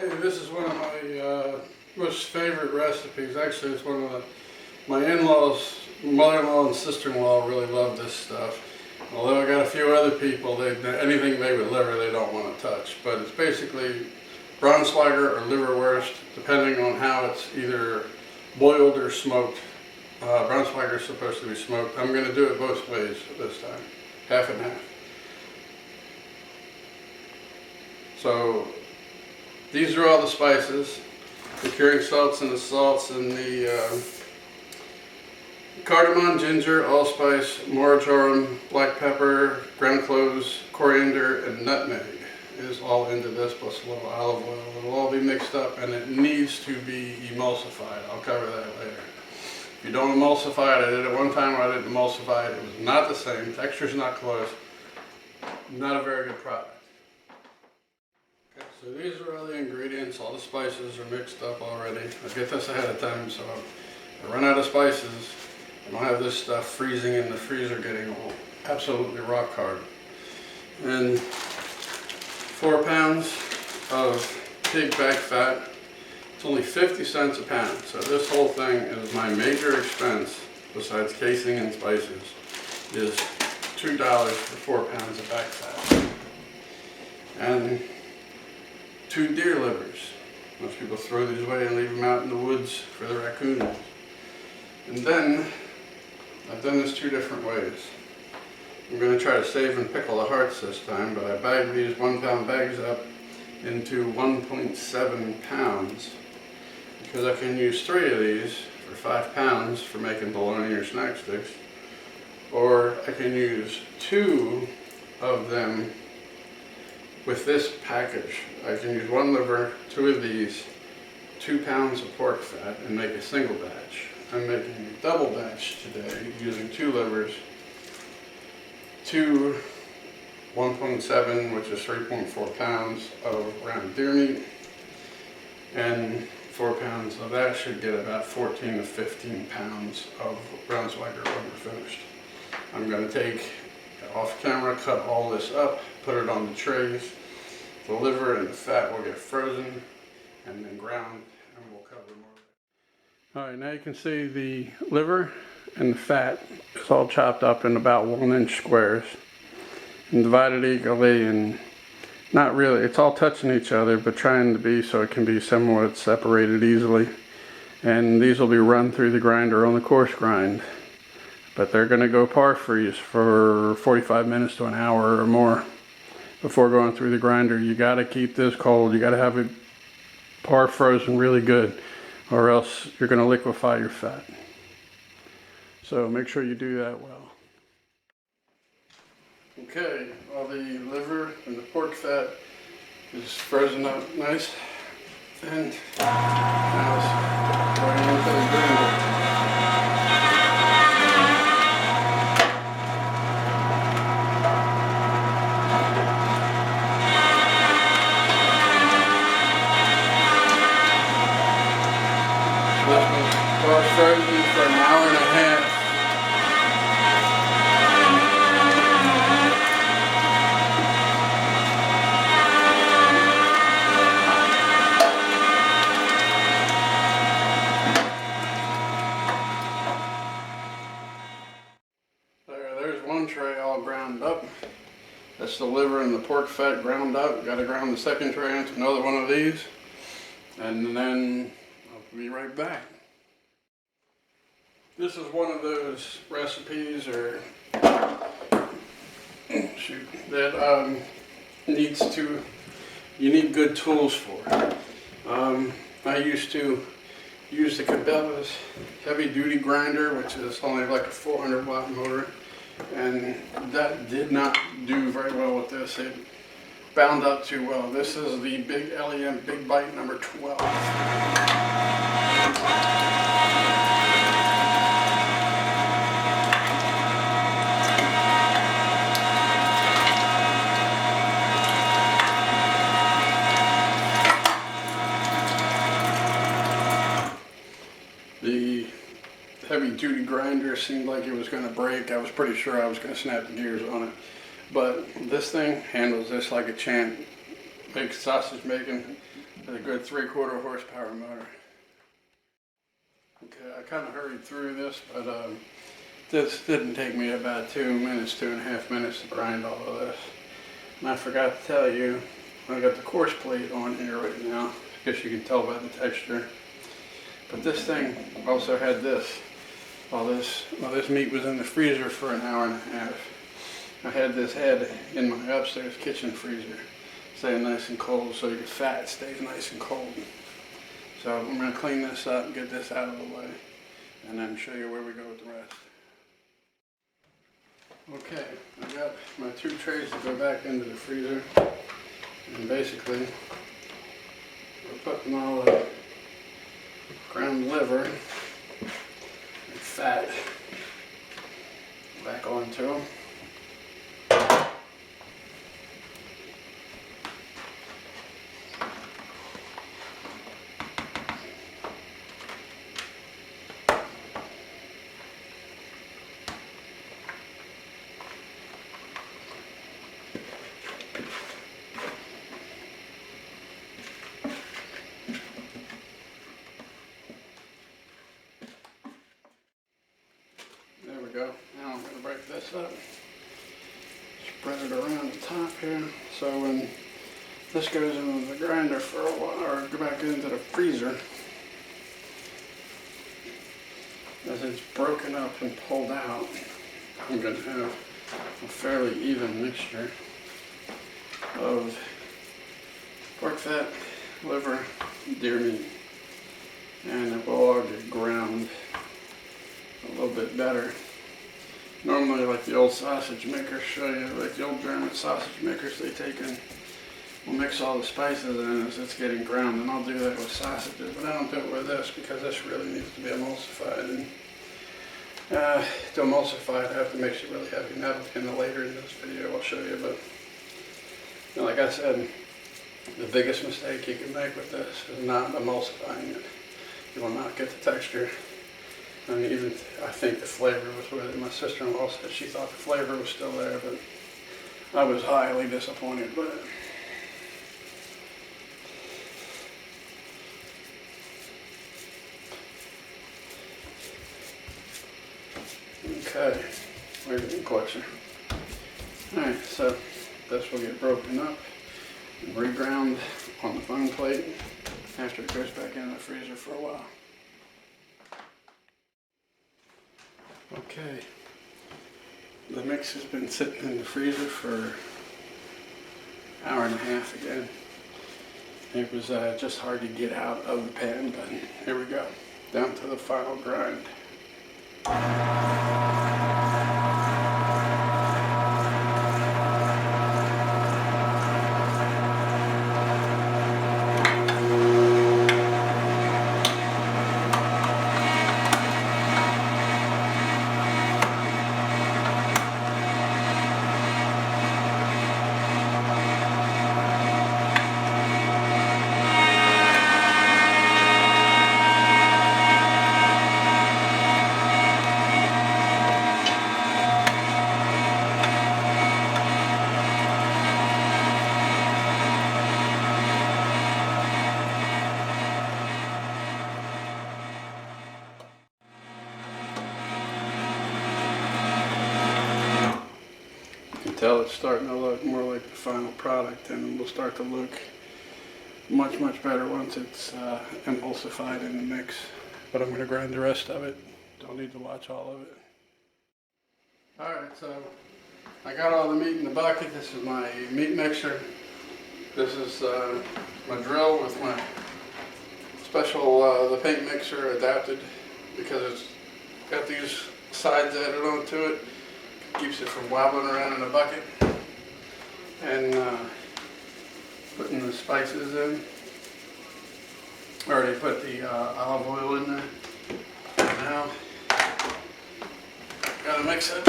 Okay, this is one of my most favorite recipes. Actually, it's one of my in-laws, mother-in-law and sister-in-law really love this stuff. Although I got a few other people, anything made with liver they don't want to touch. But it's basically Braunschweiger or Liverwurst, depending on how it's either boiled or smoked. Braunschweiger is supposed to be smoked. I'm going to do it both ways this time, half and half. So these are all the spices, the curing salts and the salts and the cardamom, ginger, allspice, marjoram, black pepper, ground cloves, coriander, and nutmeg is all into this, plus a little olive oil. It'll all be mixed up and it needs to be emulsified. I'll cover that later. If you don't emulsify it, I did it one time where I didn't emulsify it. It was not the same. Texture's not close. Not a very good product. Okay, so these are all the ingredients. All the spices are mixed up already. I get this ahead of time, so if I run out of spices, I don't have this stuff freezing in the freezer getting all absolutely rock hard. And 4 pounds of pig back fat. It's only 50 cents a pound. So this whole thing is my major expense, besides casing and spices, is $2 for 4 pounds of back fat. And 2 deer livers. Most people throw these away and leave them out in the woods for the raccoons. And then, I've done this 2 different ways. I'm going to try to save and pickle the hearts this time, but I bagged these 1 pound bags up into 1.7 pounds because I can use 3 of these for 5 pounds for making bologna or snack sticks, or I can use 2 of them with this package. I can use 1 liver, 2 of these, 2 pounds of pork fat, and make a single batch. I'm making a double batch today using 2 livers, 2 1.7, which is 3.4 pounds of ground deer meat, and 4 pounds of that should get about 14 to 15 pounds of Braunschweiger when we're finished. I'm going to take off camera, cut all this up, put it on the trays. The liver and the fat will get frozen and then ground, and we'll cover more. Alright, now you can see the liver and the fat is all chopped up in about 1-inch squares and divided equally, and not really, it's all touching each other, but trying to be so it can be somewhat separated easily. And these will be run through the grinder on the coarse grind. But they're going to go par freeze for 45 minutes to an hour or more before going through the grinder. You got to keep this cold. You got to have it par frozen really good, or else you're going to liquefy your fat. So make sure you do that well. Okay, all the liver and the pork fat is frozen up nice, and now it's going into the grinder. Frozen for an hour and a half. There's one tray all ground up. That's the liver and the pork fat ground up. Got to ground the second tray into another one of these, and then I'll be right back. This is one of those recipes or that you need good tools for. I used to use the Cabela's heavy duty grinder, which is only like a 400 watt motor, and that did not do very well with this. It bound up too well. This is the big LEM Big Bite number 12. The heavy duty grinder seemed like it was going to break. I was pretty sure I was going to snap the gears on it. But this thing handles this like a champ. Makes sausage making It's a good 3/4 horsepower motor. Okay, I kind of hurried through this, but this didn't take me about 2.5 minutes to grind all of this. And I forgot to tell you, I got the coarse plate on here right now. I guess you can tell by the texture. But this thing also had this. While this meat was in the freezer for an hour and a half, I had this head in my upstairs kitchen freezer, staying nice and cold, so your fat stays nice and cold. So I'm going to clean this up and get this out of the way, and then show you where we go with the rest. Okay, I got my 2 trays to go back into the freezer, and basically we're putting all the ground liver and fat back onto them. There we go. Now I'm going to break this up. Spread it around the top here. So when this goes into the grinder for a while, or go back into the freezer, as it's broken up and pulled out, I'm going to have a fairly even mixture of pork fat, liver, deer meat, and it will all get ground a little bit better. Normally, like the old sausage makers show you, like the old German sausage makers, they take and will mix all the spices in as it's getting ground, and I'll do that with sausages, but I don't do it with this because this really needs to be emulsified. And to emulsify it, I have to mix it really heavy. Now, later in this video, I'll show you. But you know, like I said, the biggest mistake you can make with this is not emulsifying it. You will not get the texture. I mean, even I think the flavor was with it. My sister-in-law said she thought the flavor was still there, but I was highly disappointed with it. Okay, we're getting closer. Alright, so this will get broken up and reground on the foam plate after it goes back in the freezer for a while. Okay, the mix has been sitting in the freezer for an hour and a half again. It was just hard to get out of the pan, but here we go, down to the final grind. Tell it's starting to look more like the final product, and it will start to look much, much better once it's emulsified in the mix. But I'm going to grind the rest of it. Don't need to watch all of it. Alright, so I got all the meat in the bucket. This is my meat mixer. This is my drill with my special the paint mixer adapted because it's got these sides added onto it. Keeps it from wobbling around in the bucket. And putting the spices in. I already put the olive oil in there. Now, gotta mix it.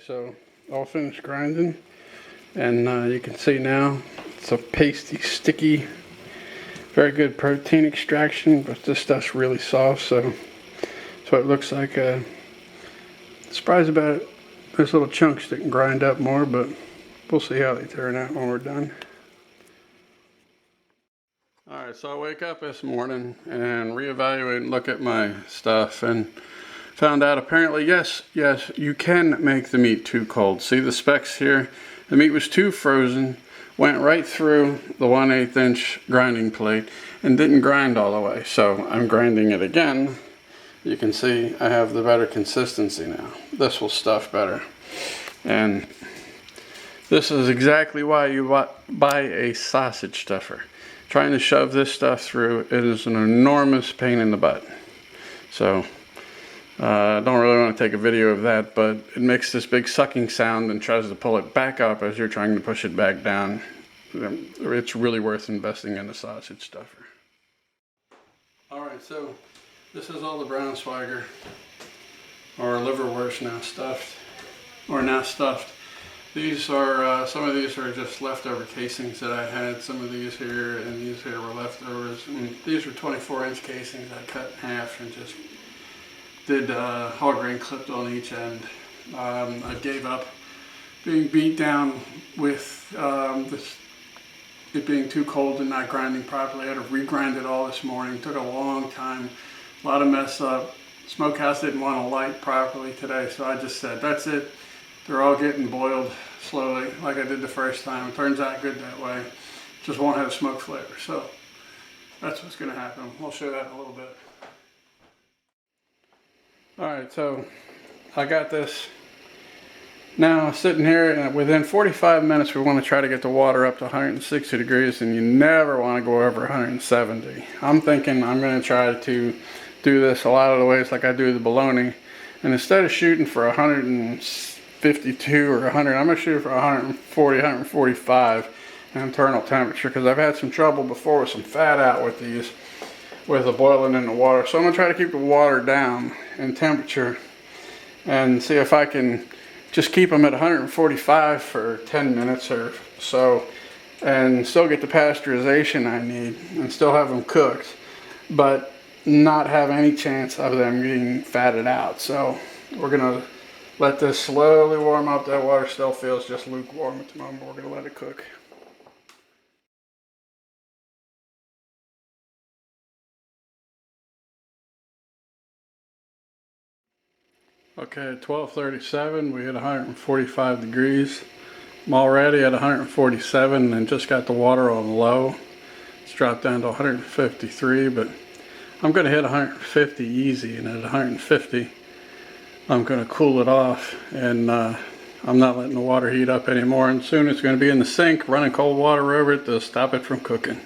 so all finished grinding, and you can see now it's a pasty, sticky, very good protein extraction, but this stuff's really soft, so that's what it looks like. Surprised about it. There's little chunks that can grind up more, but we'll see how they turn out when we're done. Alright, so I wake up this morning and reevaluate and look at my stuff and found out apparently, yes, you can make the meat too cold. See the specs here? The meat was too frozen, went right through the 1/8 inch grinding plate and didn't grind all the way. So I'm grinding it again. You can see I have the better consistency now. This will stuff better. And this is exactly why you buy a sausage stuffer. Trying to shove this stuff through, it is an enormous pain in the butt. So I don't really want to take a video of that, but it makes this big sucking sound and tries to pull it back up as you're trying to push it back down. It's really worth investing in a sausage stuffer. Alright, so this is all the Braunschweiger, or Liverwurst now stuffed. These are, some of these are just leftover casings that I had. Some of these here and these here were leftovers. And these were 24-inch casings I cut in half and just did whole grain clipped on each end. I gave up being beat down with it being too cold and not grinding properly. I had to regrind it all this morning. It took a long time, a lot of mess up. Smokehouse didn't want to light properly today, so I just said, that's it. They're all getting boiled slowly like I did the first time. It turns out good that way. Just won't have smoke flavor. So that's what's going to happen. We'll show that in a little bit. Alright, so I got this now sitting here, and within 45 minutes we want to try to get the water up to 160 degrees, and you never want to go over 170. I'm thinking I'm going to try to do this a lot of the ways like I do the bologna, and instead of shooting for 152 or 100, I'm going to shoot for 140, 145 internal temperature, because I've had some trouble before with some fat out with these, with the boiling in the water. So I'm going to try to keep the water down in temperature and see if I can just keep them at 145 for 10 minutes or so and still get the pasteurization I need and still have them cooked, but not have any chance of them getting fatted out. So we're going to let this slowly warm up. That water still feels just lukewarm at the moment. We're going to let it cook. Okay, at 12:37 we hit 145 degrees. I'm already at 147 and just got the water on low. It's dropped down to 153, but I'm going to hit 150 easy, and at 150 I'm going to cool it off, and I'm not letting the water heat up anymore, and soon it's going to be in the sink, running cold water over it to stop it from cooking.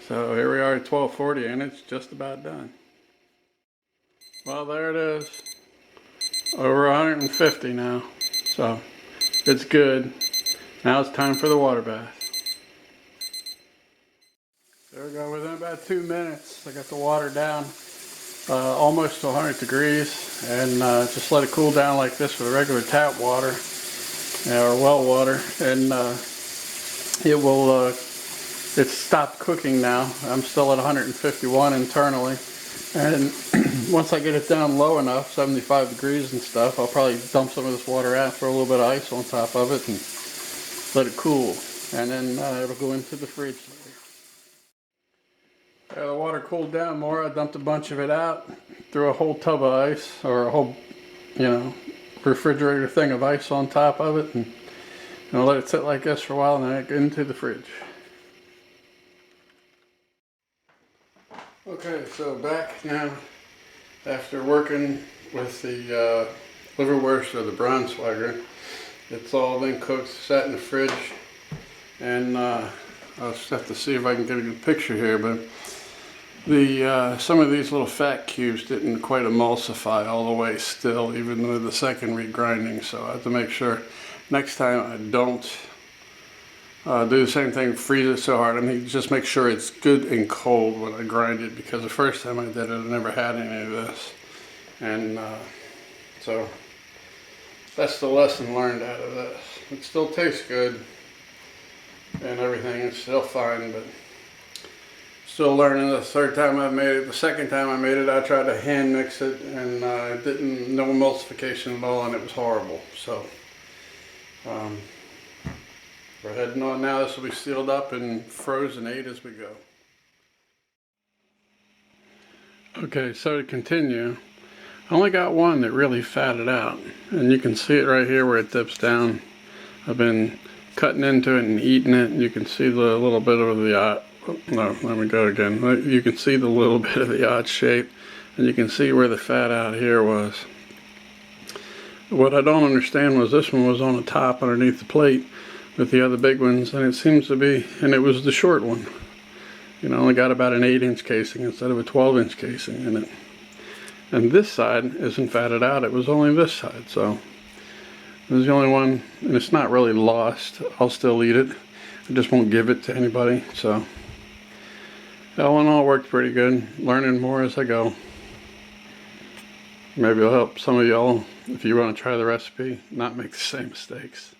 So here we are at 12:40 and it's just about done. Well, there it is. Over 150 now, so it's good. Now it's time for the water bath. There we go. Within about 2 minutes, I got the water down almost to 100 degrees, and just let it cool down like this with regular tap water or well water, and it will. It's stopped cooking now. I'm still at 151 internally, and once I get it down low enough, 75 degrees and stuff, I'll probably dump some of this water out, throw a little bit of ice on top of it, and let it cool. And then it'll go into the fridge later. The water cooled down more. I dumped a bunch of it out, threw a whole tub of ice, or a whole, refrigerator thing of ice on top of it, and I'll let it sit like this for a while, and then I get into the fridge. Okay, so back now after working with the Liverwurst or the Braunschweiger. It's all been cooked, sat in the fridge, and I'll just have to see if I can get a good picture here, but the some of these little fat cubes didn't quite emulsify all the way still, even with the second regrinding, so I have to make sure next time I don't do the same thing, freeze it so hard. I mean, just make sure it's good and cold when I grind it, because the first time I did it, I never had any of this. And so that's the lesson learned out of this. It still tastes good and everything is still fine, but still learning. The third time I made it. The second time I made it, I tried to hand mix it, and I didn't, no emulsification at all, and it was horrible. So we're heading on now. This will be sealed up and frozen, ate as we go. Okay, so to continue, I only got one that really fatted out, and you can see it right here where it dips down. I've been cutting into it and eating it, and you can see the little bit of the no, let me go again. You can see the little bit of the odd shape, and you can see where the fat out here was. What I don't understand was this one was on the top underneath the plate with the other big ones, and it seems to be, and it was the short one. You know, only got about an 8-inch casing instead of a 12-inch casing in it. And this side isn't fatted out, it was only this side, so it was the only one, and it's not really lost. I'll still eat it. I just won't give it to anybody, so all in all, worked pretty good. Learning more as I go. Maybe it'll help some of y'all, if you want to try the recipe, not make the same mistakes.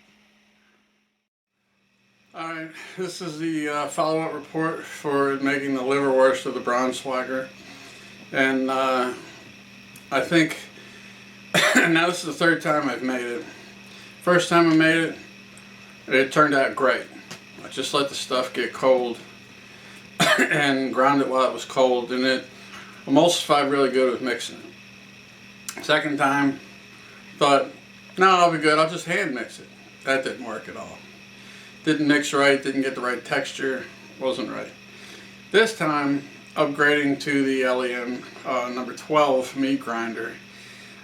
Alright, this is the follow-up report for making the liverwurst of the Braunschweiger. And I think, now this is the third time I've made it. First time I made it, it turned out great. I just let the stuff get cold and ground it while it was cold, and it emulsified really good with mixing it. Second time, thought, no, I'll be good, I'll just hand mix it. That didn't work at all. Didn't mix right, didn't get the right texture, wasn't right. This time, upgrading to the LEM number 12 meat grinder,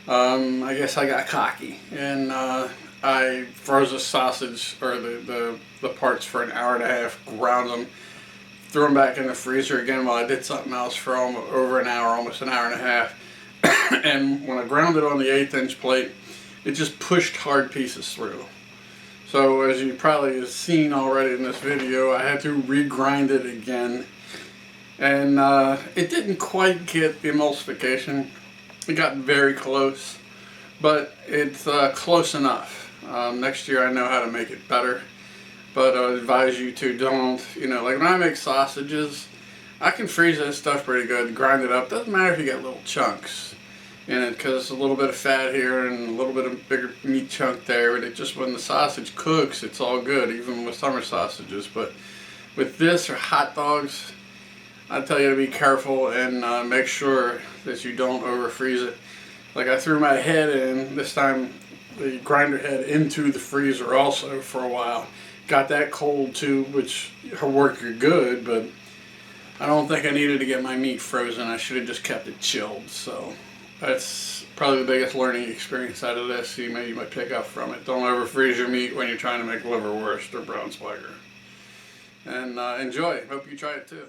I guess I got cocky, and I froze the sausage, or the parts, for an hour and a half, ground them, threw them back in the freezer again while I did something else for over an hour, almost an hour and a half. And when I ground it on the 1/8-inch plate, it just pushed hard pieces through. So as you probably have seen already in this video, I had to regrind it again. And it didn't quite get the emulsification. It got very close, but it's close enough. Next year I know how to make it better. But I would advise you to don't, you know, like when I make sausages, I can freeze that stuff pretty good, grind it up. Doesn't matter if you get little chunks in it, because it's a little bit of fat here and a little bit of bigger meat chunk there. And it just, when the sausage cooks, it's all good, even with summer sausages. But with this or hot dogs, I tell you to be careful and make sure that you don't over freeze it. Like I threw my head in, this time the grinder head, into the freezer also for a while. Got that cold too, which worked good, but I don't think I needed to get my meat frozen. I should have just kept it chilled. So that's probably the biggest learning experience out of this. You might pick up from it. Don't over freeze your meat when you're trying to make liverwurst or Braunschweiger. And enjoy. Hope you try it too.